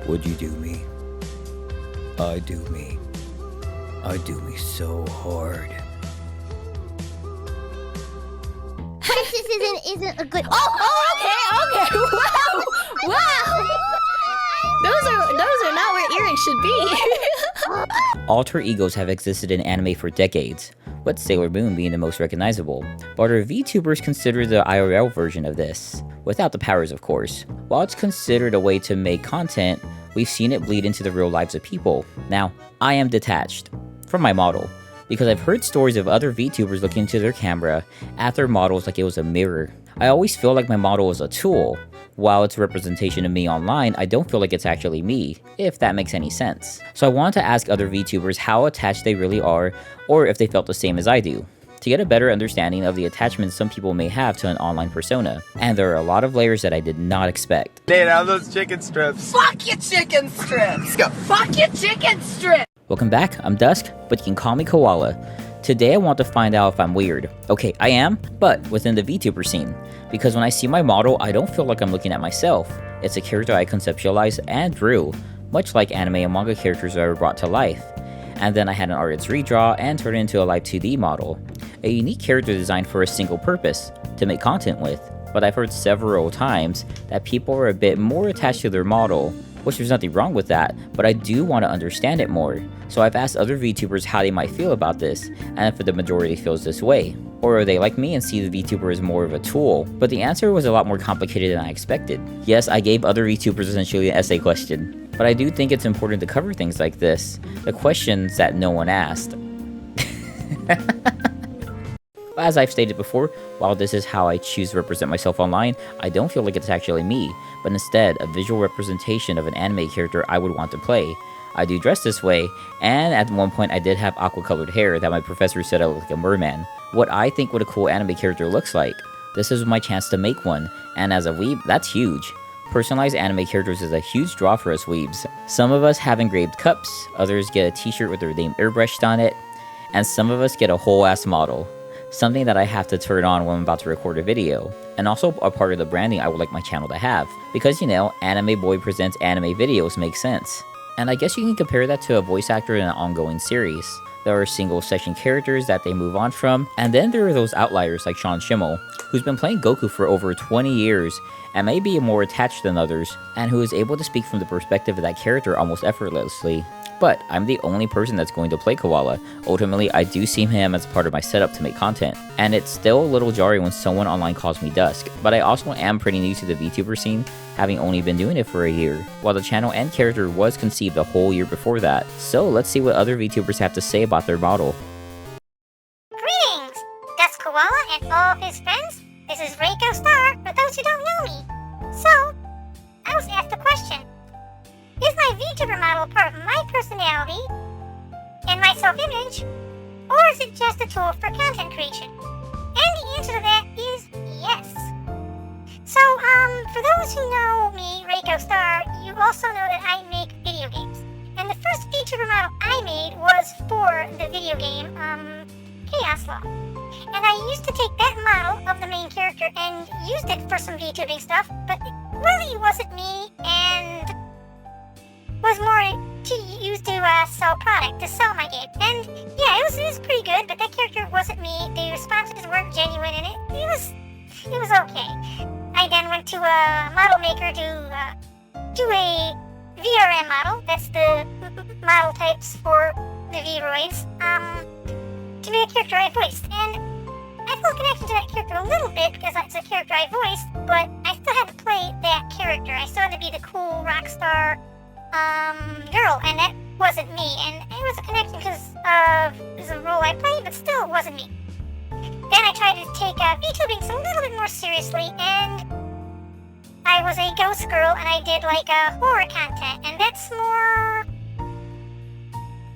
Would you do me? I do me. I do me so hard. This isn't a good. Okay. Wow. Those are not where earrings should be. Alter egos have existed in anime for decades, with Sailor Moon being the most recognizable, but are VTubers considered the IRL version of this? Without the powers, of course. While it's considered a way to make content, we've seen it bleed into the real lives of people. Now, I am detached from my model, because I've heard stories of other VTubers looking into their camera at their models like it was a mirror. I always feel like my model is a tool. While it's a representation of me online, I don't feel like it's actually me, if that makes any sense. So I wanted to ask other VTubers how attached they really are, or if they felt the same as I do, to get a better understanding of the attachments some people may have to an online persona. And there are a lot of layers that I did not expect. Nate, how those chicken strips? Fuck your chicken strips! Let's go. Fuck your chicken strips! Welcome back, I'm Dusk, but you can call me Koala. Today I want to find out if I'm weird. Okay, I am, but within the VTuber scene. Because when I see my model, I don't feel like I'm looking at myself. It's a character I conceptualized and drew, much like anime and manga characters that were brought to life. And then I had an artist redraw and turn it into a live 2D model. A unique character designed for a single purpose, to make content with. But I've heard several times that people are a bit more attached to their model, which there's nothing wrong with that, but I do want to understand it more. So I've asked other VTubers how they might feel about this, and if the majority feels this way. Or are they like me and see the VTuber as more of a tool? But the answer was a lot more complicated than I expected. Yes, I gave other VTubers essentially an essay question, but I do think it's important to cover things like this, the questions that no one asked. As I've stated before, while this is how I choose to represent myself online, I don't feel like it's actually me, but instead a visual representation of an anime character I would want to play. I do dress this way, and at one point I did have aqua-colored hair that my professor said I looked like a merman. What I think what a cool anime character looks like. This is my chance to make one, and as a weeb, that's huge. Personalized anime characters is a huge draw for us weebs. Some of us have engraved cups, others get a t-shirt with their name airbrushed on it, and some of us get a whole ass model. Something that I have to turn on when I'm about to record a video, and also a part of the branding I would like my channel to have, because you know, Anime Boy Presents Anime Videos makes sense. And I guess you can compare that to a voice actor in an ongoing series. There are single session characters that they move on from, and then there are those outliers like Sean Schimmel, who's been playing Goku for over 20 years, and may be more attached than others, and who is able to speak from the perspective of that character almost effortlessly. But I'm the only person that's going to play Koala. Ultimately, I do see him as part of my setup to make content, and it's still a little jarring when someone online calls me Dusk, but I also am pretty new to the VTuber scene, having only been doing it for a year, while the channel and character was conceived a whole year before that. So let's see what other VTubers have to say about their model. Greetings, Dusk Guala and all his friends. This is Rikostar, for those who don't know me. So, I was asked a question. Is my VTuber model part of my personality and my self-image, or is it just a tool for content creation? And the answer to that is yes. So, for those who know me, Rikostar, you also know that I make video games. And the first VTuber model I made was for the video game, Chaos Law. And I used to take that model of the main character and used it for some VTubing stuff, but it really wasn't me, and was more to use to sell product, to sell my game. And yeah, it was pretty good, but that character wasn't me. The responses weren't genuine, and it was okay. I then went to a model maker to do a VRM model, that's the model types for the V-Roids, to be a character I voiced. And I felt a connection to that character a little bit because it's a character I voiced, but I still had to play that character. I still had to be the cool rock star girl, and that wasn't me. And it was a connection because it was a role I played, but still it wasn't me. Then I tried to take VTubing a little bit more seriously, and I was a ghost girl, and I did like horror content, and that's more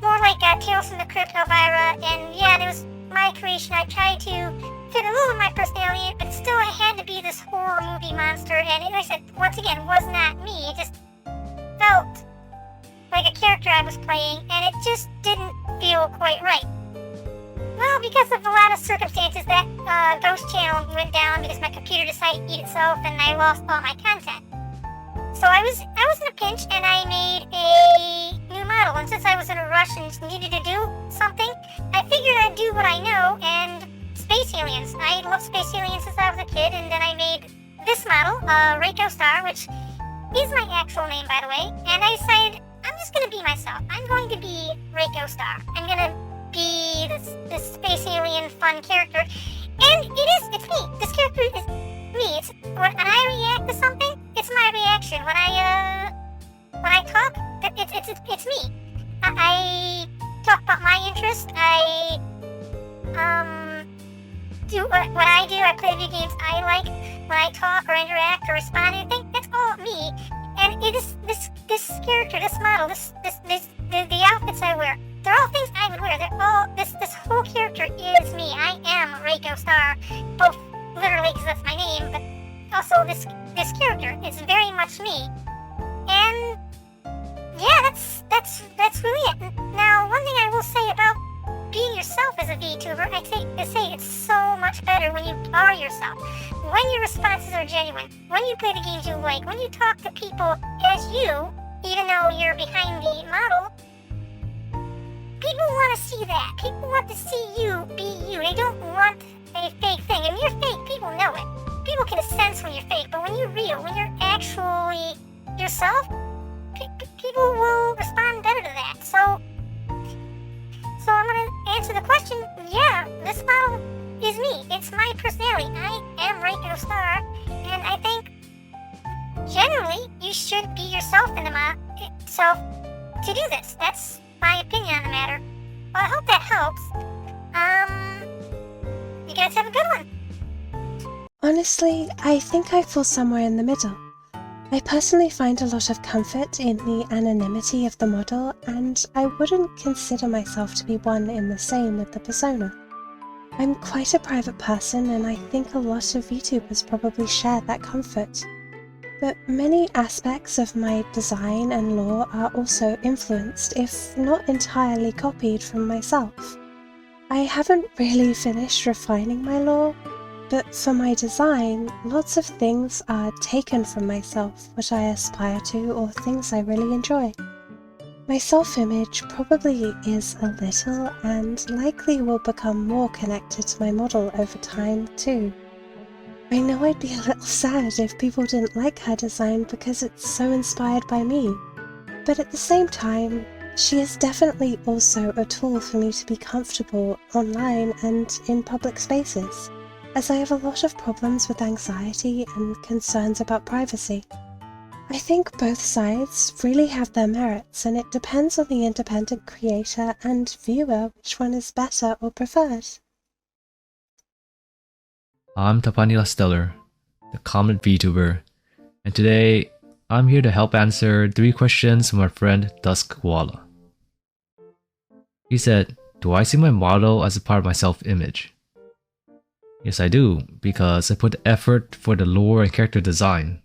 like Tales from the Crypt, Elvira, and yeah, it was my creation. I tried to fit a little of my personality, but still I had to be this horror movie monster, and like I said, once again, was not me. It just felt like a character I was playing, and it just didn't feel quite right. Well, because of a lot of circumstances, that Ghost channel went down because my computer decided to eat itself, and I lost all my content. So I I was in a pinch and I made a new model, and since I was in a rush and needed to do something, I figured I'd do what I know, and space aliens. I love space aliens since I was a kid, and then I made this model, Rikostar, which is my actual name, by the way, and I decided I'm just going to be myself. I'm going to be Rikostar. I'm going to be this space alien fun character, and it's me. This character is me. It's when I react to something, it's my reaction. When I talk, it's me. I talk about my interests. I do what I do. I play video games I like. When I talk or interact or respond to anything, that's all me. And it is this character, this model, the outfits I wear. They're all things I would wear. They're all this whole character is me. I am Rikostar, both literally because that's my name, but also this character is very much me. And yeah, that's really it. Now, one thing I will say about being yourself as a VTuber, I say it's so much better when you are yourself. When your responses are genuine, when you play the games you like, when you talk to people as you, even though you're behind the model, people want to see that. People want to see you be you. They don't want a fake thing. And you're fake, people know it. People can sense when you're fake, but when you're real, when you're actually yourself, people will respond better to that. So I'm going to answer the question, yeah, this model is me. It's my personality. I am Rikostar, and I think generally you should be yourself in the self to do this. That's my opinion on the matter. Well, I hope that helps. You guys have a good one. Honestly, I think I fall somewhere in the middle. I personally find a lot of comfort in the anonymity of the model, and I wouldn't consider myself to be one in the same with the persona. I'm quite a private person, and I think a lot of VTubers probably share that comfort. But many aspects of my design and lore are also influenced, if not entirely copied, from myself. I haven't really finished refining my lore, but for my design, lots of things are taken from myself, what I aspire to, or things I really enjoy. My self-image probably is a little, and likely will become more connected to my model over time too. I know I'd be a little sad if people didn't like her design because it's so inspired by me, but at the same time, she is definitely also a tool for me to be comfortable online and in public spaces, as I have a lot of problems with anxiety and concerns about privacy. I think both sides really have their merits, and it depends on the independent creator and viewer which one is better or preferred. I'm Tapan Stellar, the common VTuber, and today I'm here to help answer 3 questions from our friend Dusk Guala. He said, do I see my model as a part of my self-image? Yes, I do, because I put effort for the lore and character design.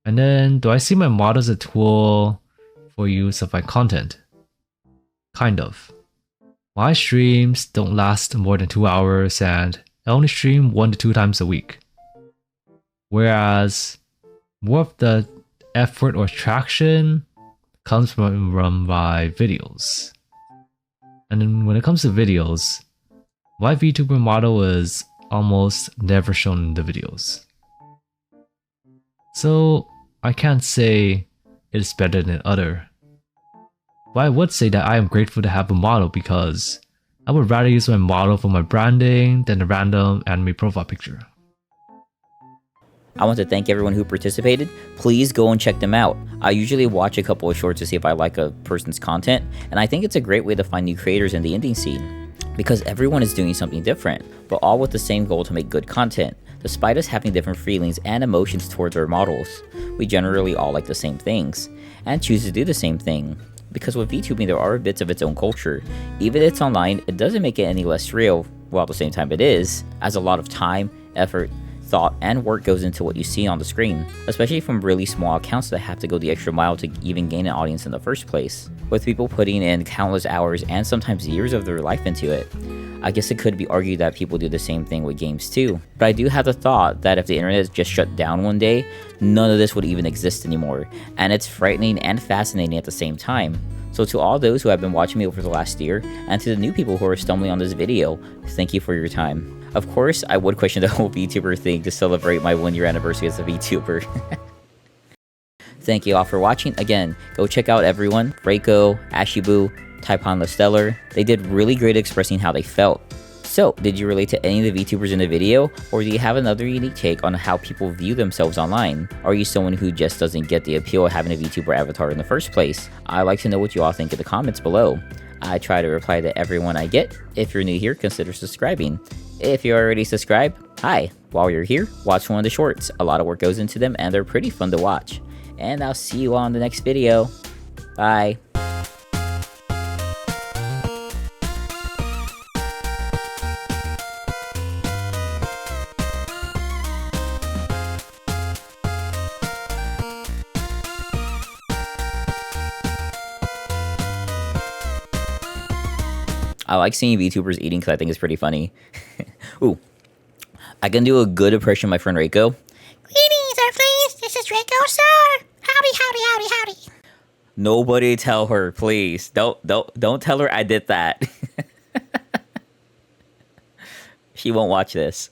And then, do I see my model as a tool for use of my content? Kind of. My streams don't last more than 2 hours, and I only stream 1 to 2 times a week. Whereas, more of the effort or traction comes from my videos. And then when it comes to videos, my VTuber model is almost never shown in the videos. So I can't say it is better than other. But I would say that I am grateful to have a model because I would rather use my model for my branding than a random anime profile picture. I want to thank everyone who participated. Please go and check them out. I usually watch a couple of shorts to see if I like a person's content, and I think it's a great way to find new creators in the indie scene, because everyone is doing something different, but all with the same goal to make good content. Despite us having different feelings and emotions towards our models, we generally all like the same things, and choose to do the same thing. Because with VTubing there are bits of its own culture. Even if it's online, it doesn't make it any less real, while at the same time it is, as a lot of time, effort, thought, and work goes into what you see on the screen, especially from really small accounts that have to go the extra mile to even gain an audience in the first place, with people putting in countless hours and sometimes years of their life into it. I guess it could be argued that people do the same thing with games too. But I do have the thought that if the internet just shut down one day, none of this would even exist anymore. And it's frightening and fascinating at the same time. So to all those who have been watching me over the last year, and to the new people who are stumbling on this video, thank you for your time. Of course, I would question the whole VTuber thing to celebrate my 1-year anniversary as a VTuber. Thank you all for watching. Again, go check out everyone, Reiko, Ashibu, Tapan Stellar. They did really great expressing how they felt. So, did you relate to any of the VTubers in the video, or do you have another unique take on how people view themselves online? Are you someone who just doesn't get the appeal of having a VTuber avatar in the first place? I'd like to know what you all think in the comments below. I try to reply to everyone I get. If you're new here, consider subscribing. If you're already subscribed, hi! While you're here, watch one of the shorts. A lot of work goes into them and they're pretty fun to watch. And I'll see you all in the next video. Bye! I like seeing VTubers eating because I think it's pretty funny. Ooh, I can do a good impression of my friend Reiko. Greetings, Earthlings. This is Rikostar. Howdy, howdy, howdy, howdy. Nobody tell her, please. Don't tell her I did that. She won't watch this.